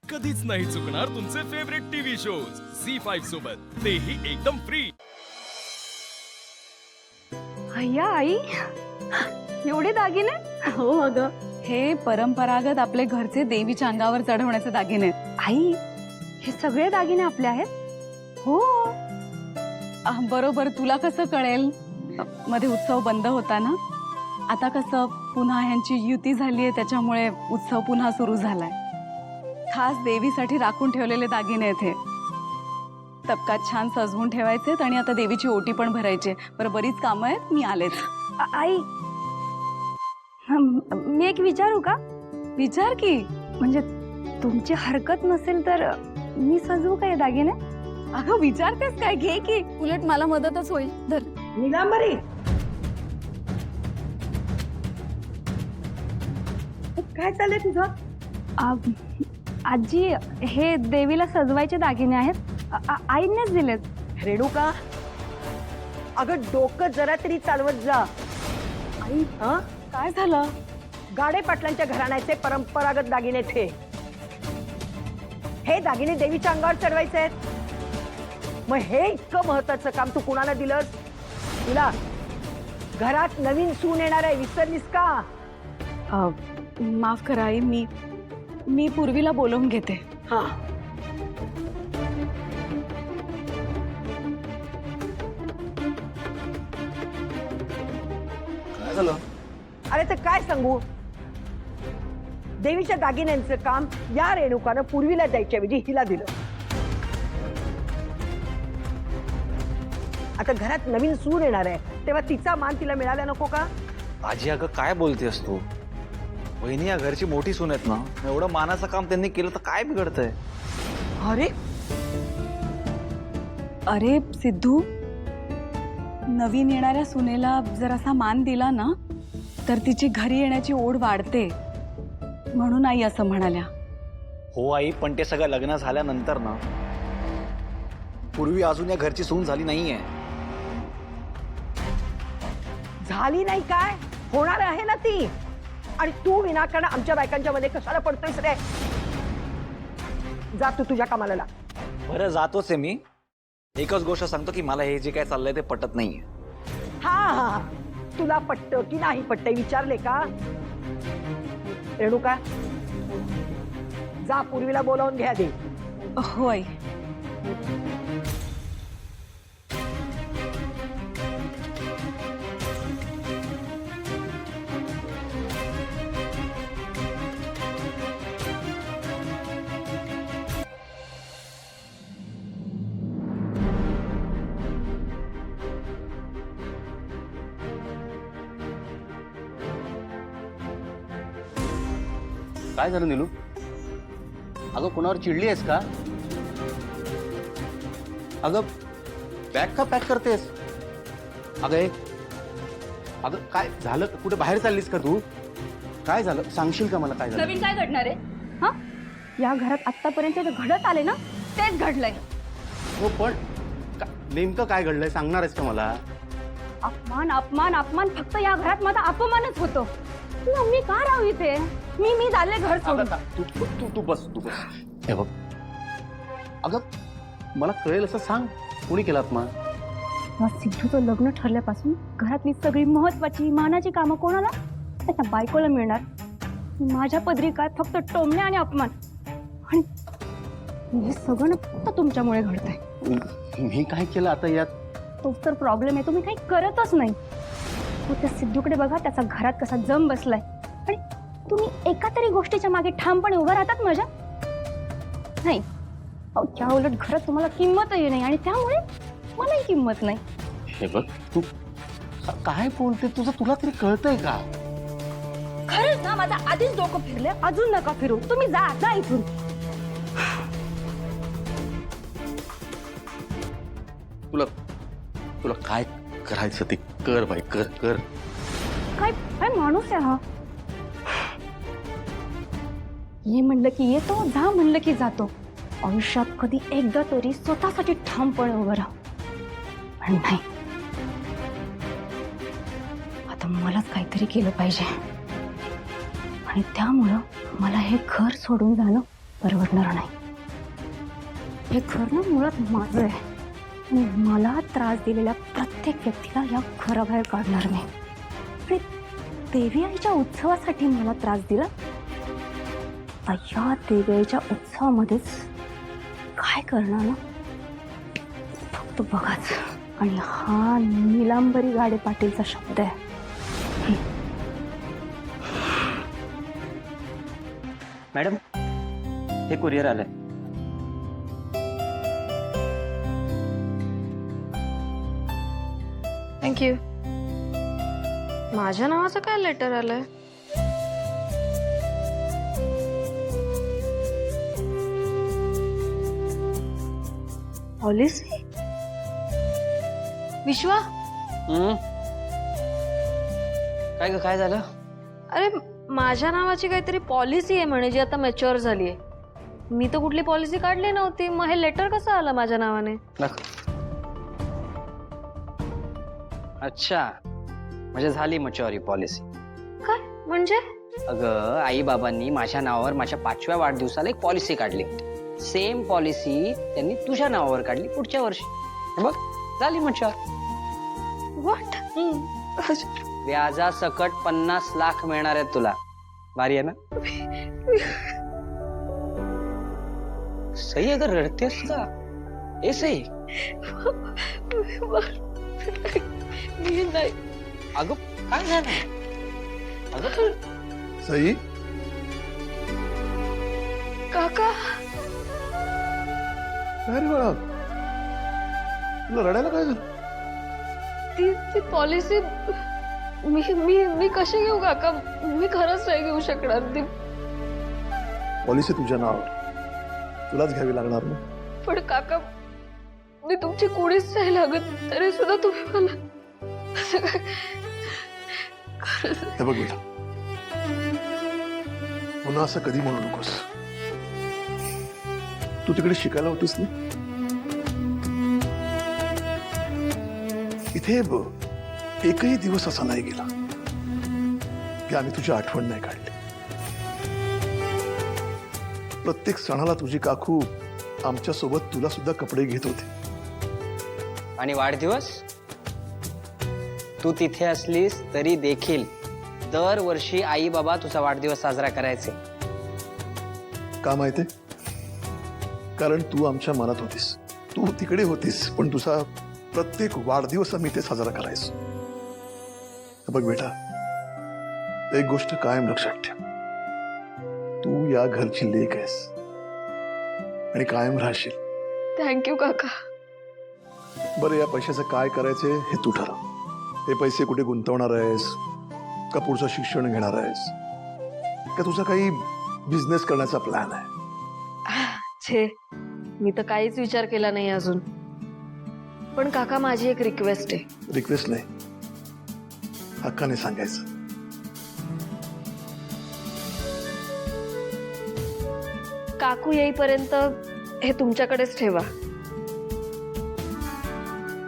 कधीच नाही चुकणार तुमचे फेवरेट टीव्ही शोज झी5 सोबत, तेही एकदम फ्री। अय्या आई, एवढे दागिने? हो अगं, हे परंपरागत आपले घरचे देवीच्या अंगावर चढवण्याचे दागिने आहेत. आई, हे सगळे दागिने आपले आहेत? हो. बरोबर, तुला कसं कळेल? मध्ये उत्सव बंद होता ना, आता कसं पुन्हा ह्यांची युती झालीये, त्याच्यामुळे उत्सव पुन्हा सुरू झालाय. खास देवीसाठी राखून ठेवलेले दागिने आहेत हे. तबकात छान सजवून ठेवायचे आणि आता देवीची ओटी पण भरायची. बरं, बरीच कामं आहेत, मी आलेच. आई, मी एक विचारू का? विचार की. म्हणजे तुमची हरकत नसेल तर मी सजवू का हे दागिने? अगं विचारतेस काय, घे की, उलट मला मदतच होईल. धर. निलांबरी, काय चाललंय तुझं? आजी, हे देवीला सजवायचे दागिने आहेत. आईनेच दिलेत. रेणुका, अगं डोकं जरा तरी चालवत जा. आई, काय झालं? गाडे पाटलांच्या घराण्याचे परंपरागत दागिने हे दागिने देवीच्या अंगावर चढवायचे आहेत. मग हे इतकं महत्वाचं काम तू कुणाला दिलंस? तुला घरात नवीन सून येणार आहे, विसरलीस का? माफ करा आई, मी पूर्वीला बोलवून घेते. हा, काय झालं? अरे तर काय सांगू, देवीच्या दागिन्यांचं काम या रेणुकानं पूर्वीला द्यायच्याऐवजी हिला दिलं. आता घरात नवीन सून येणार आहे, तेव्हा तिचा मान तिला मिळाला नको का? आजी अगं काय बोलतेस तू? वहिनी या घरची मोठी सून आहेत ना, एवढं मानाचं काम त्यांनी केलं तर काय बिघडतंय? अरे अरे सिद्धू, नवीन येणाऱ्या सुनेला जर असा मान दिला ना तर तिची घरी येण्याची ओढ वाढते, म्हणून आई असं म्हणाल्या. हो आई, पण ते सगळं लग्न झाल्यानंतर ना, पूर्वी अजून या घरची सून झाली नाहीये. झाली नाही काय, होणार आहे ना ती. आणि तू विनाकारण आमच्या बायकांच्या मध्ये कशाला पडतोयस रे? जा तू तुझ्या कामाला लाग. बरं, जातोच आहे मी. एकच गोष्ट सांगतो की मला हे जे काय चाललंय ते पटत नाहीये. हा हा, तुला पटतं की नाही पटतं विचारले का? रेणुका, जा पूर्वीला बोलावून घ्या दे. हो आई. काय झालं नीलू? अगं कोणावर चिडली आहेस का? अगं बॅग का पॅक करतेस? अगं काय झालं? कुठे बाहेर चाललीस का तू? काय झालं सांगशील का मला? काय झालं? नवीन काय घडणार आहे? हा, या घरात आतापर्यंत जे घडत आले ना तेच घडलंय. हो पण नेमकं काय घडलंय सांगणार आहेस का मला? अपमान अपमान अपमान, फक्त या घरात माझा अपमानच होतो. मी का राहू इथे? मी झाले घर सोडून. तू बस. हे बघ, अगं मला कळेल असं सांग, कोणी केलं अपमान? सिद्धूचं लग्न ठरल्यापासून घरातली सगळी महत्वाची मानाची कामं कोणाला? त्याच्या बायकोला मिळणार. माझ्या पदरी काय फक्त टोमणे आणि अपमान. आणि हे सगळं ना फक्त तुमच्यामुळे घडतंय. मी काय केलं आता यात? तोच तर प्रॉब्लेम आहे, तुम्ही काही करतच नाही. हो, त्या सिद्धूकडे बघा, त्याचा घरात कसा जम बसलाय. आणि तुम्ही एका तरी गोष्टीच्या मागे ठामपणे उभं राहतात माझ्या? नाही, त्या उलट घरात तुम्हाला किंमतही नाही आणि त्यामुळे मलाही किंमत नाही. हे बघ, तू काय बोलते? तुला तरी कळतंय का? खरंच ना, माझं आधीच डोकं फिरलंय, अजून नका फिरू. तुम्ही जा इथून. तुला काय करायचं ते कर बाई, कर. काय काय माणूस आहे हा? ये म्हणलं की येतो, जा म्हणलं की जातो. आयुष्यात कधी एकदा तरी स्वतःसाठी ठामपणे उभं राहा. पण नाही, आता मलाच काहीतरी केलं पाहिजे. आणि त्यामुळं मला हे घर सोडून जाणं परवडणार नाही. हे घर ना मुळात माझं आहे आणि मला त्रास दिलेल्या प्रत्येक व्यक्तीला या घराबाहेर काढणार नाही. आणि देवी आईच्या उत्सवासाठी मला त्रास दिला, आता या देवी आईच्या उत्सवामध्येच काय करणार ना, फक्त बघाच. आणि हा निलांबरी गाडे पाटीलचा शब्द आहे. मॅडम, हे कुरिअर आलंय. थँक्यू. माझ्या नावाचं काय लेटर आलंय? पॉलिसी? विश्वा, काय ग, काय झालं? अरे माझ्या नावाची काहीतरी पॉलिसी आहे म्हणे, जी आता मॅच्युअर झाली आहे. मी तर कुठली पॉलिसी काढली नव्हती, मग हे लेटर कसं आलं माझ्या नावाने? अच्छा, म्हणजे झाली मच्युअरी पॉलिसी. काय म्हणजे? अगं, आई बाबांनी माझ्या नावावर माझ्या 5व्या वाढदिवसाला एक पॉलिसी काढली. सेम पॉलिसी त्यांनी तुझ्या नावावर काढली पुढच्या वर्षी. हे बघ, झाली मच्युअर. व्हॉट? व्याजासकट 50 लाख मिळणार आहेत तुला. भारी आहे ना? सही. अगर रडतेस का? ए सही. मी नाही. अगं काय झालं? अगं सई, काका, काय रे बाळा, तुला रडायला काय झालं? ती पॉलिसी मी मी मी कशी घेऊ काका? मी खरंच नाही घेऊ शकणार ती. पॉलिसी तुझ्या नावावर, तुलाच घ्यावी लागणार ना. पण काका, मी तुमची कोणीच नाही लागत, तरी सुद्धा तुम्ही मला असं काय? हे बघ बेटा, पुन्हा असं कधी म्हणू नकोस. तू तिकडे शिकायला होतीस ना, इथे एकही दिवस असा नाही गेला की आम्ही तुझी आठवण नाही काढली. प्रत्येक सणाला तुझी काकू आमच्या सोबत तुला सुद्धा कपडे घेत होते. आणि वाढदिवस? तू तिथे असलीस तरी देखील दरवर्षी आई बाबा तुझा वाढदिवस साजरा करायचे. का माहितीये? कारण तू आमच्या मनात होतीस. तू तिकडे होतीस, पण तुझा प्रत्येक वाढदिवस आम्ही ते साजरा करायचो. बघ बेटा, एक गोष्ट कायम लक्षात ठेव, तू या घरची लेक आहेस आणि कायम राहशील. थँक्यू काका. बरं, या पैशाचं काय करायचे हे तू ठरव. हे पैसे कुठे गुंतवणार आहेस, का पुढचं शिक्षण घेणार आहेस, का तुझा काही बिझनेस करण्याचा प्लॅन आहे? छे, मी तर काहीच विचार केला नाही अजून. पण काका, माझी एक रिक्वेस्ट आहे. रिक्वेस्ट नाही, हक्काने सांगायचं. काकू येईपर्यंत हे तुमच्याकडेच ठेवा.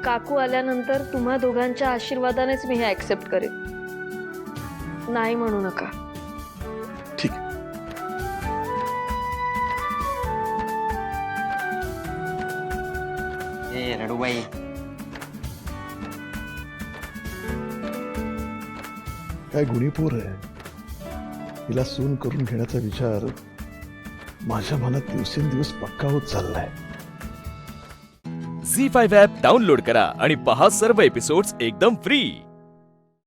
काकू आल्यानंतर तुम्हा दोघांच्या आशीर्वादानेच मी हे ऍक्सेप्ट करेन. नाही म्हणू नका. ठीक. ए रडूबाई, काय गुणीपोर आहे. तिला सून करून घेण्याचा विचार माझ्या मनात दिवसेंदिवस पक्का होत चाललाय. झी 5 ॲप डाउनलोड करा आणि पहा सर्व एपिसोड्स एकदम फ्री.